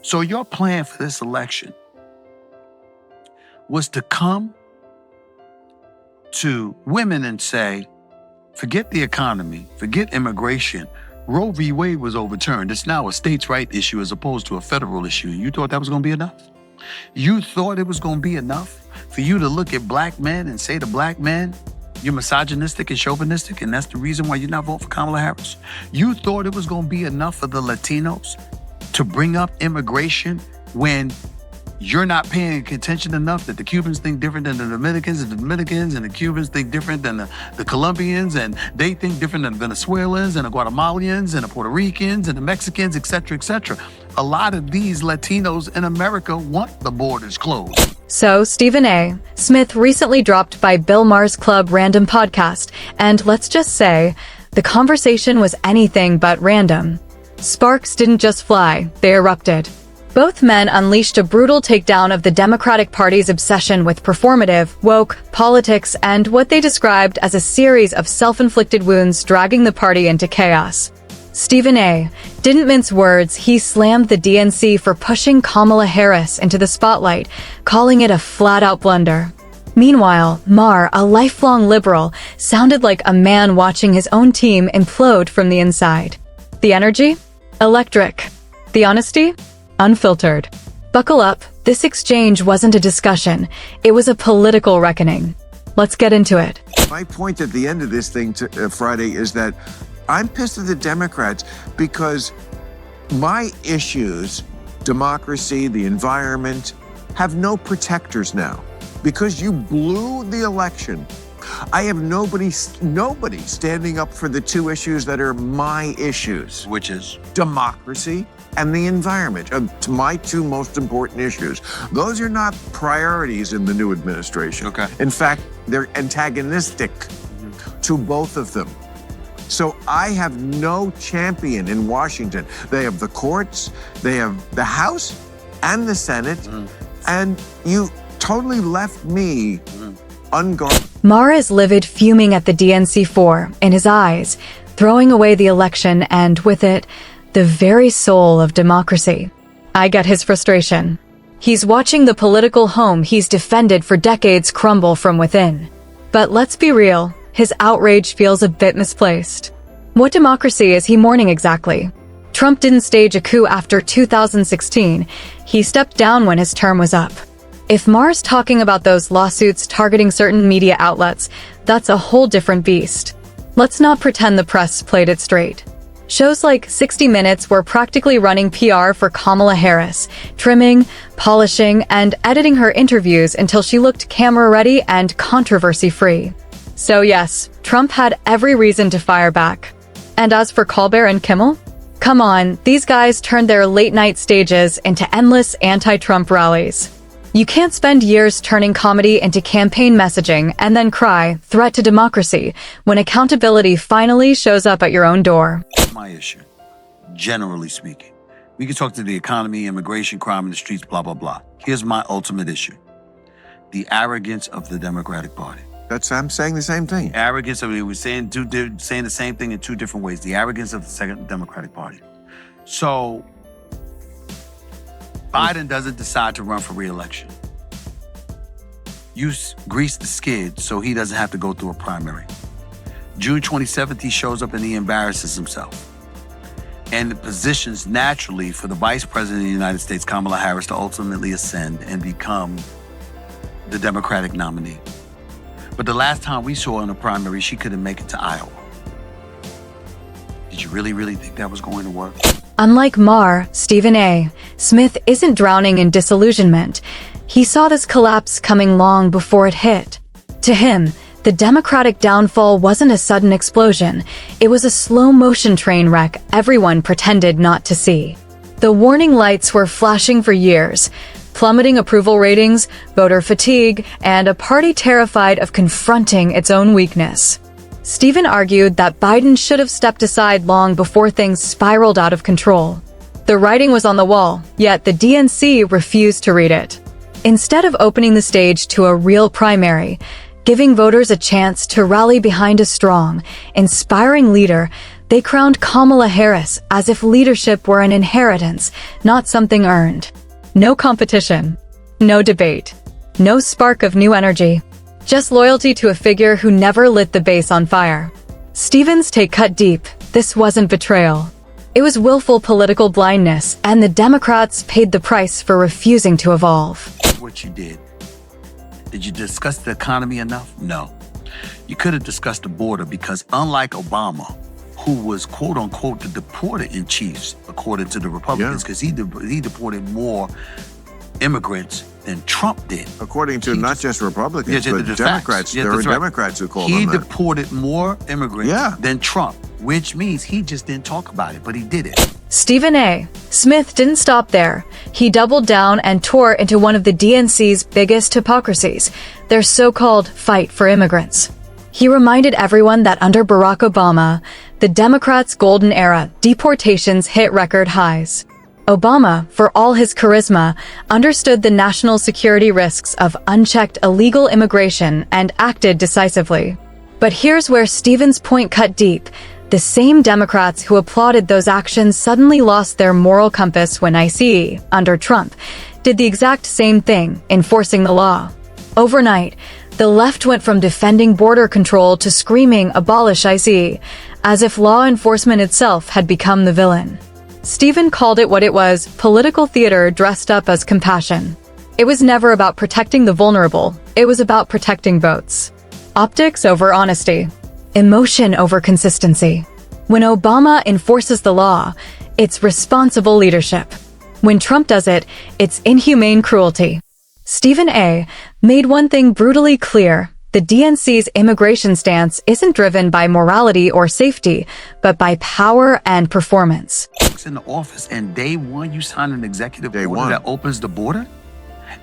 So your plan for this election was to come to women and say, forget the economy, forget immigration. Roe v. Wade was overturned. It's now a states' right issue as opposed to a federal issue. You thought that was going to be enough? You thought it was going to be enough for you to look at black men and say to black men, you're misogynistic and chauvinistic, and that's the reason why you're not voting for Kamala Harris? You thought it was going to be enough for the Latinos to bring up immigration when you're not paying attention enough that the Cubans think different than the Dominicans, and the Dominicans and the Cubans think different than the Colombians, and they think different than the Venezuelans and the Guatemalans and the Puerto Ricans and the Mexicans, et cetera, et cetera. A lot of these Latinos in America want the borders closed. So, Stephen A. Smith recently dropped by Bill Maher's Club Random podcast, and let's just say, the conversation was anything but random. Sparks didn't just fly, they erupted. Both men unleashed a brutal takedown of the Democratic Party's obsession with performative, woke, politics, and what they described as a series of self-inflicted wounds dragging the party into chaos. Stephen A. didn't mince words. He slammed the DNC for pushing Kamala Harris into the spotlight, calling it a flat-out blunder. Meanwhile, Maher, a lifelong liberal, sounded like a man watching his own team implode from the inside. The energy? Electric. The honesty? Unfiltered. Buckle up, this exchange wasn't a discussion, it was a political reckoning. Let's get into it. My point at the end of this thing Friday is that I'm pissed at the Democrats because my issues, democracy, the environment, have no protectors now. Because you blew the election, I have nobody standing up for the two issues that are my issues. Which is? Democracy and the environment, to my two most important issues. Those are not priorities in the new administration. Okay. In fact, they're antagonistic to both of them. So I have no champion in Washington. They have the courts, they have the House and the Senate, and you totally left me unguarded. Maher is livid, fuming at the DNC in his eyes, throwing away the election and, with it, the very soul of democracy. I get his frustration. He's watching the political home he's defended for decades crumble from within. But let's be real, his outrage feels a bit misplaced. What democracy is he mourning exactly? Trump didn't stage a coup after 2016. He stepped down when his term was up. If Maher's talking about those lawsuits targeting certain media outlets, that's a whole different beast. Let's not pretend the press played it straight. Shows like 60 Minutes were practically running PR for Kamala Harris, trimming, polishing, and editing her interviews until she looked camera-ready and controversy-free. So yes, Trump had every reason to fire back. And as for Colbert and Kimmel? Come on, these guys turned their late-night stages into endless anti-Trump rallies. You can't spend years turning comedy into campaign messaging and then cry, threat to democracy, when accountability finally shows up at your own door. My issue, generally speaking. We can talk to the economy, immigration, crime in the streets, blah, blah, blah. Here's my ultimate issue. The arrogance of the Democratic Party. I'm saying the same thing. Arrogance of it. We're saying the same thing in two different ways. The arrogance of the second Democratic Party. So Biden doesn't decide to run for re-election. You grease the skid so he doesn't have to go through a primary. June 27th, he shows up and he embarrasses himself. And it positions naturally for the Vice President of the United States, Kamala Harris, to ultimately ascend and become the Democratic nominee. But the last time we saw her in a primary, she couldn't make it to Iowa. Did you really think that was going to work? Unlike Maher, Stephen A. Smith isn't drowning in disillusionment. He saw this collapse coming long before it hit. To him, the Democratic downfall wasn't a sudden explosion. It was a slow-motion train wreck everyone pretended not to see. The warning lights were flashing for years. Plummeting approval ratings, voter fatigue, and a party terrified of confronting its own weakness. Stephen argued that Biden should have stepped aside long before things spiraled out of control. The writing was on the wall, yet the DNC refused to read it. Instead of opening the stage to a real primary, giving voters a chance to rally behind a strong, inspiring leader, They crowned Kamala Harris as if leadership were an inheritance, not something earned. No competition. No debate. No spark of new energy. Just loyalty to a figure who never lit the base on fire. Stephen's take cut deep. This wasn't betrayal. It was willful political blindness, and the Democrats paid the price for refusing to evolve. What you did. Did you discuss the economy enough? No. You could have discussed the border because unlike Obama, who was quote unquote the deporter in chiefs, according to the Republicans, because he deported more immigrants than Trump did. According to not just Republicans, but the Democrats. There were Democrats who called him that. He deported more immigrants than Trump, which means he just didn't talk about it, but he did it. Stephen A. Smith didn't stop there. He doubled down and tore into one of the DNC's biggest hypocrisies, their so-called fight for immigrants. He reminded everyone that under Barack Obama, the Democrats' golden era, deportations hit record highs. Obama, for all his charisma, understood the national security risks of unchecked illegal immigration and acted decisively. But here's where Stephen's point cut deep. The same Democrats who applauded those actions suddenly lost their moral compass when ICE, under Trump, did the exact same thing, enforcing the law. Overnight, the left went from defending border control to screaming abolish ICE, as if law enforcement itself had become the villain. Stephen called it what it was, political theater dressed up as compassion. It was never about protecting the vulnerable, it was about protecting votes. Optics over honesty. Emotion over consistency. When Obama enforces the law, it's responsible leadership. When Trump does it, it's inhumane cruelty. Stephen A. made one thing brutally clear. The DNC's immigration stance isn't driven by morality or safety, but by power and performance. In the office, and day one, you sign an executive order that opens the border,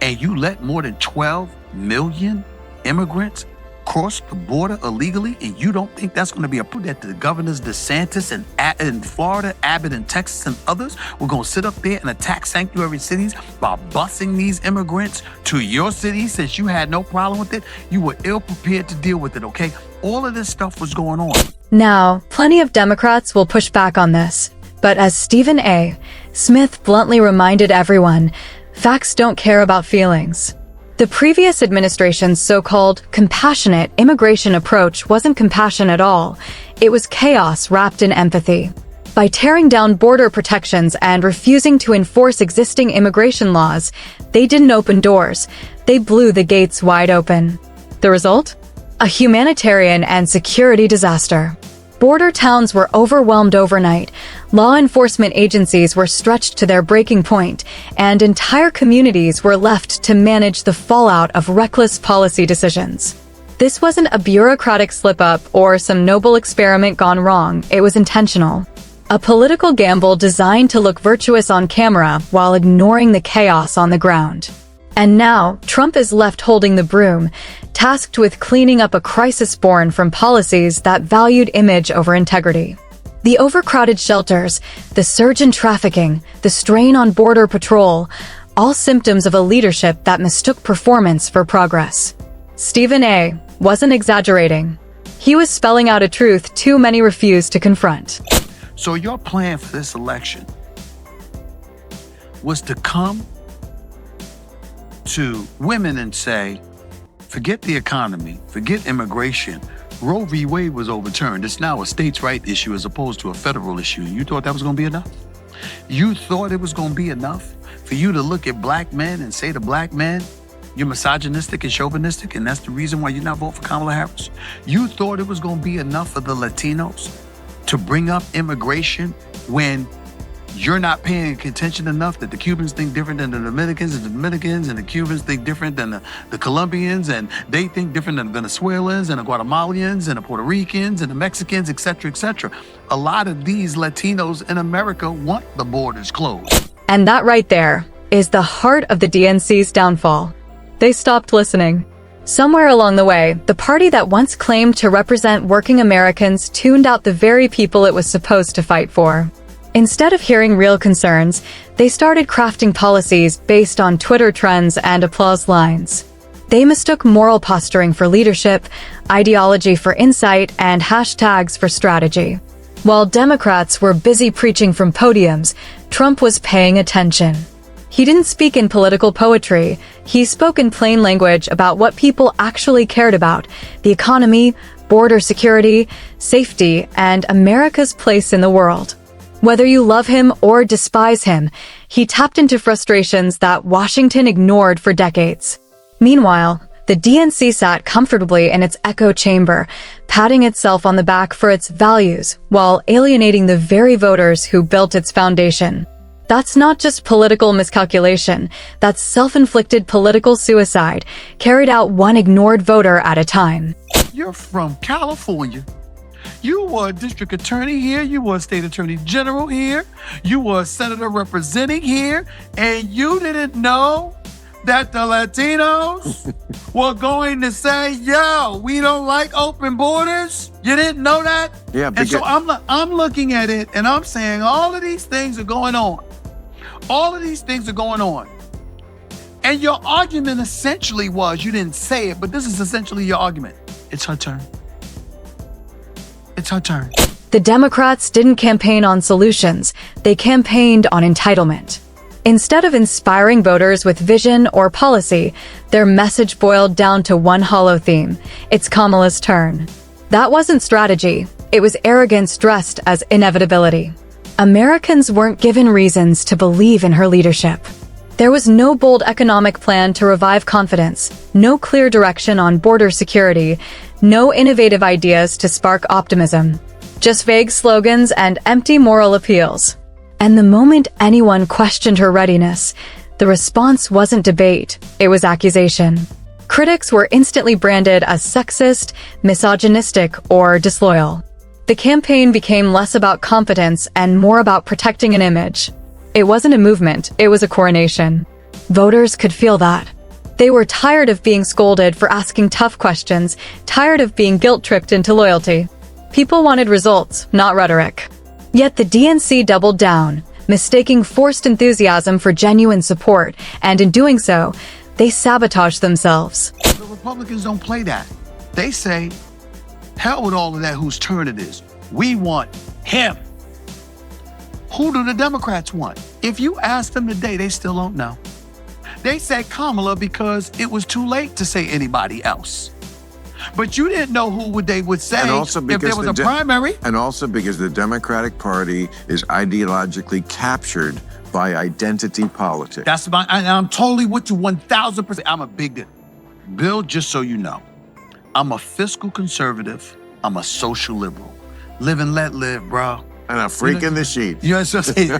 and you let more than 12 million immigrants cross the border illegally, and you don't think that's going to be approved? That the governors DeSantis and in Florida, Abbott in Texas, and others were going to sit up there and attack sanctuary cities by busing these immigrants to your city since you had no problem with it? You were ill prepared to deal with it, okay? All of this stuff was going on. Now, plenty of Democrats will push back on this. But as Stephen A. Smith bluntly reminded everyone, facts don't care about feelings. The previous administration's so-called compassionate immigration approach wasn't compassion at all. It was chaos wrapped in empathy. By tearing down border protections and refusing to enforce existing immigration laws, they didn't open doors. They blew the gates wide open. The result? A humanitarian and security disaster. Border towns were overwhelmed overnight, law enforcement agencies were stretched to their breaking point, and entire communities were left to manage the fallout of reckless policy decisions. This wasn't a bureaucratic slip-up or some noble experiment gone wrong, it was intentional. A political gamble designed to look virtuous on camera while ignoring the chaos on the ground. And now, Trump is left holding the broom, tasked with cleaning up a crisis born from policies that valued image over integrity. The overcrowded shelters, the surge in trafficking, the strain on border patrol, all symptoms of a leadership that mistook performance for progress. Stephen A. wasn't exaggerating. He was spelling out a truth too many refused to confront. So your plan for this election was to come to women and say, forget the economy, forget immigration. Roe v. Wade was overturned. It's now a states' right issue as opposed to a federal issue. You thought that was going to be enough? You thought it was going to be enough for you to look at black men and say to black men, you're misogynistic and chauvinistic, and that's the reason why you're not voting for Kamala Harris? You thought it was going to be enough for the Latinos to bring up immigration when you're not paying attention enough that the Cubans think different than the Dominicans, and the Cubans think different than the Colombians, and they think different than the Venezuelans and the Guatemalans and the Puerto Ricans and the Mexicans, et cetera, et cetera. A lot of these Latinos in America want the borders closed. And that right there is the heart of the DNC's downfall. They stopped listening. Somewhere along the way, the party that once claimed to represent working Americans tuned out the very people it was supposed to fight for. Instead of hearing real concerns, they started crafting policies based on Twitter trends and applause lines. They mistook moral posturing for leadership, ideology for insight, and hashtags for strategy. While Democrats were busy preaching from podiums, Trump was paying attention. He didn't speak in political poetry. He spoke in plain language about what people actually cared about: the economy, border security, safety, and America's place in the world. Whether you love him or despise him, he tapped into frustrations that Washington ignored for decades. Meanwhile, the DNC sat comfortably in its echo chamber, patting itself on the back for its values while alienating the very voters who built its foundation. That's not just political miscalculation, that's self-inflicted political suicide, carried out one ignored voter at a time. You're from California. You were a district attorney here, you were a state attorney general here, you were a senator representing here, and you didn't know that the Latinos were going to say, yo, we don't like open borders? You didn't know that? Yeah, and so I'm looking at it and I'm saying all of these things are going on. All of these things are going on. And your argument essentially was, you didn't say it, but this is essentially your argument. It's her turn. It's her turn. The Democrats didn't campaign on solutions, they campaigned on entitlement. Instead of inspiring voters with vision or policy, their message boiled down to one hollow theme: it's Kamala's turn. That wasn't strategy, it was arrogance dressed as inevitability. Americans weren't given reasons to believe in her leadership. There was no bold economic plan to revive confidence, no clear direction on border security, no innovative ideas to spark optimism. Just vague slogans and empty moral appeals. And the moment anyone questioned her readiness, the response wasn't debate, it was accusation. Critics were instantly branded as sexist, misogynistic, or disloyal. The campaign became less about competence and more about protecting an image. It wasn't a movement, it was a coronation. Voters could feel that. They were tired of being scolded for asking tough questions, tired of being guilt-tripped into loyalty. People wanted results, not rhetoric. Yet the DNC doubled down, mistaking forced enthusiasm for genuine support, and in doing so, they sabotaged themselves. The Republicans don't play that. They say, hell with all of that, whose turn it is. We want him. Who do the Democrats want? If you ask them today, they still don't know. They said Kamala because it was too late to say anybody else. But you didn't know who they would say if there was a primary. And also because the Democratic Party is ideologically captured by identity politics. I'm totally with you 1,000%. I'm a big Bill, just so you know, I'm a fiscal conservative. I'm a social liberal. Live and let live, bro. And a freak in the sheet. You know what I'm saying?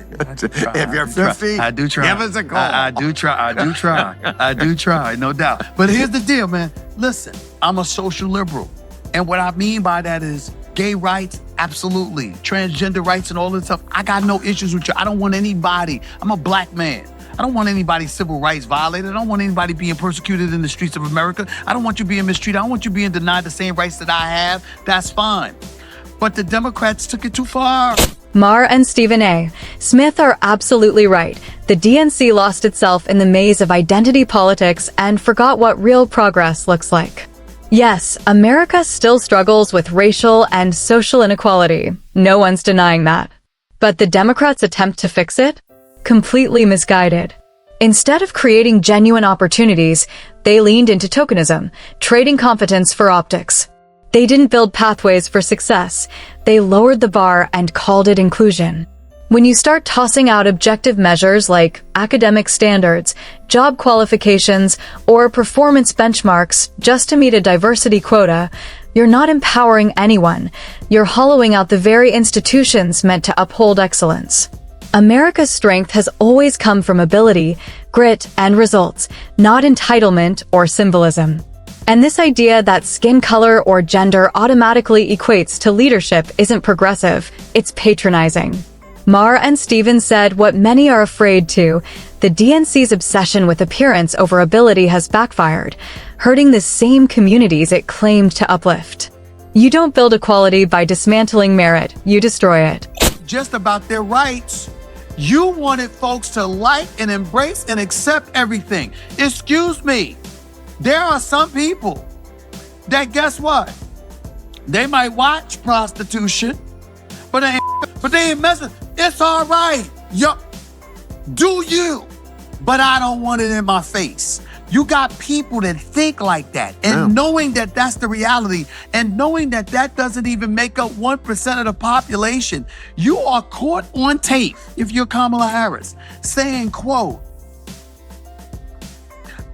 If you're 50, I do try. Give us a call. I do try. I do try, no doubt. But here's the deal, man. Listen, I'm a social liberal. And what I mean by that is gay rights, absolutely. Transgender rights and all this stuff. I got no issues with you. I don't want anybody. I'm a black man. I don't want anybody's civil rights violated. I don't want anybody being persecuted in the streets of America. I don't want you being mistreated. I don't want you being denied the same rights that I have. That's fine. But the Democrats took it too far. Maher and Stephen A. Smith are absolutely right. The DNC lost itself in the maze of identity politics and forgot what real progress looks like. Yes, America still struggles with racial and social inequality. No one's denying that. But the Democrats' attempt to fix it? Completely misguided. Instead of creating genuine opportunities, they leaned into tokenism, trading competence for optics. They didn't build pathways for success. They lowered the bar and called it inclusion. When you start tossing out objective measures like academic standards, job qualifications, or performance benchmarks just to meet a diversity quota, you're not empowering anyone. You're hollowing out the very institutions meant to uphold excellence. America's strength has always come from ability, grit, and results, not entitlement or symbolism. And this idea that skin color or gender automatically equates to leadership isn't progressive, it's patronizing. Maher and Stephen said what many are afraid to: the DNC's obsession with appearance over ability has backfired, hurting the same communities it claimed to uplift. You don't build equality by dismantling merit, you destroy it. Just about their rights. You wanted folks to like and embrace and accept everything. Excuse me. There are some people that, guess what? They might watch prostitution, but they ain't messing. It's all right. Yup. Do you? But I don't want it in my face. You got people that think like that, and knowing that that's the reality, and knowing that that doesn't even make up 1% of the population, you are caught on tape, if you're Kamala Harris, saying, quote,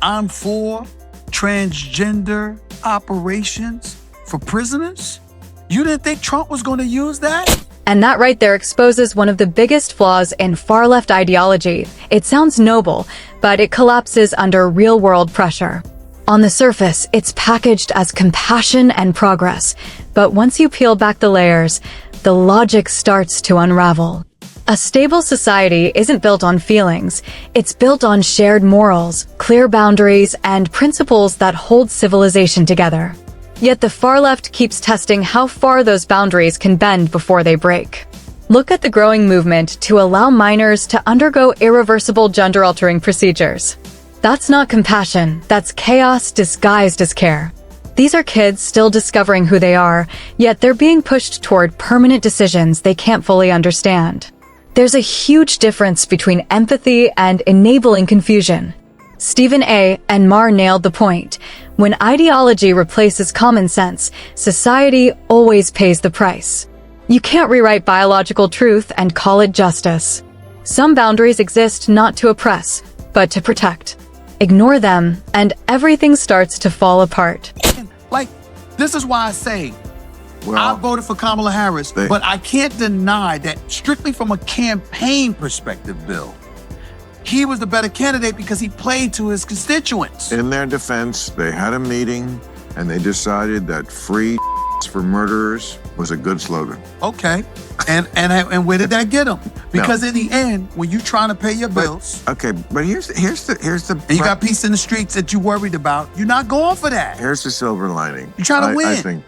I'm for transgender operations for prisoners? You didn't think Trump was going to use that? And that right there exposes one of the biggest flaws in far-left ideology. It sounds noble, but it collapses under real-world pressure. On the surface, it's packaged as compassion and progress, but once you peel back the layers, the logic starts to unravel. A stable society isn't built on feelings. It's built on shared morals, clear boundaries, and principles that hold civilization together. Yet the far left keeps testing how far those boundaries can bend before they break. Look at the growing movement to allow minors to undergo irreversible gender-altering procedures. That's not compassion, that's chaos disguised as care. These are kids still discovering who they are, yet they're being pushed toward permanent decisions they can't fully understand. There's a huge difference between empathy and enabling confusion. Stephen A. and Maher nailed the point. When ideology replaces common sense, society always pays the price. You can't rewrite biological truth and call it justice. Some boundaries exist not to oppress, but to protect. Ignore them, and everything starts to fall apart. Like, this is why I say, I voted for Kamala Harris, but I can't deny that strictly from a campaign perspective, Bill, he was the better candidate because he played to his constituents. In their defense, they had a meeting and they decided that free for murderers was a good slogan. Okay, and where did that get them? Because in the end, when you're trying to pay your bills, but here's the and you got peace in the streets that you worried about, you're not going for that. Here's the silver lining. You're trying to win. I think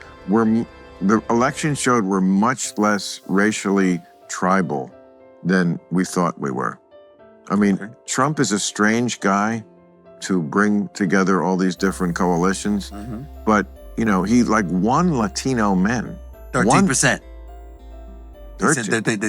the election showed we're much less racially tribal than we thought we were. I mean, Trump is a strange guy to bring together all these different coalitions, but, you know, he won Latino men. 13%. They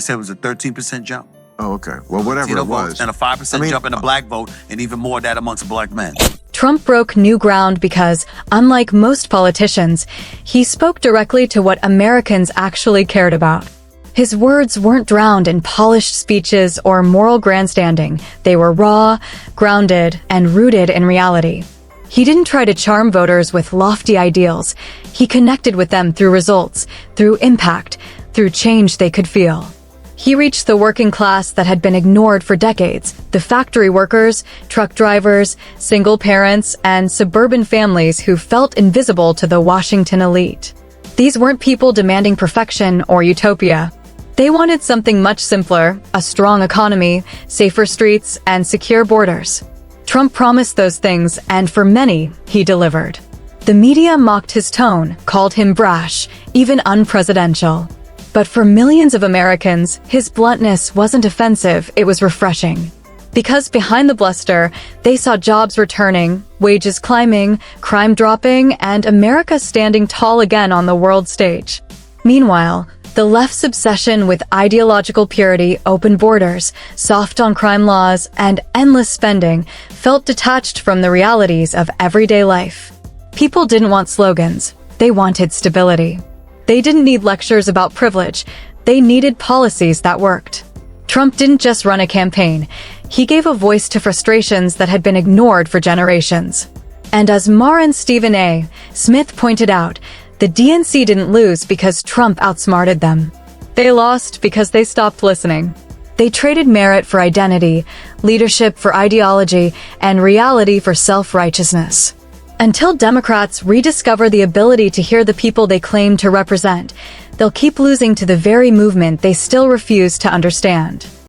said it was a 13% jump. Oh, okay. Well, whatever Latino it was. Votes, and a 5% jump in the black vote, and even more of that amongst black men. Trump broke new ground because, unlike most politicians, he spoke directly to what Americans actually cared about. His words weren't drowned in polished speeches or moral grandstanding. They were raw, grounded, and rooted in reality. He didn't try to charm voters with lofty ideals. He connected with them through results, through impact, through change they could feel. He reached the working class that had been ignored for decades, the factory workers, truck drivers, single parents, and suburban families who felt invisible to the Washington elite. These weren't people demanding perfection or utopia. They wanted something much simpler, a strong economy, safer streets, and secure borders. Trump promised those things, and for many, he delivered. The media mocked his tone, called him brash, even unpresidential. But for millions of Americans, his bluntness wasn't offensive, it was refreshing. Because behind the bluster, they saw jobs returning, wages climbing, crime dropping, and America standing tall again on the world stage. Meanwhile, the left's obsession with ideological purity, open borders, soft on crime laws, and endless spending felt detached from the realities of everyday life. People didn't want slogans, they wanted stability. They didn't need lectures about privilege, they needed policies that worked. Trump didn't just run a campaign, he gave a voice to frustrations that had been ignored for generations. And as Maher and Stephen A. Smith pointed out, the DNC didn't lose because Trump outsmarted them. They lost because they stopped listening. They traded merit for identity, leadership for ideology, and reality for self-righteousness. Until Democrats rediscover the ability to hear the people they claim to represent, they'll keep losing to the very movement they still refuse to understand.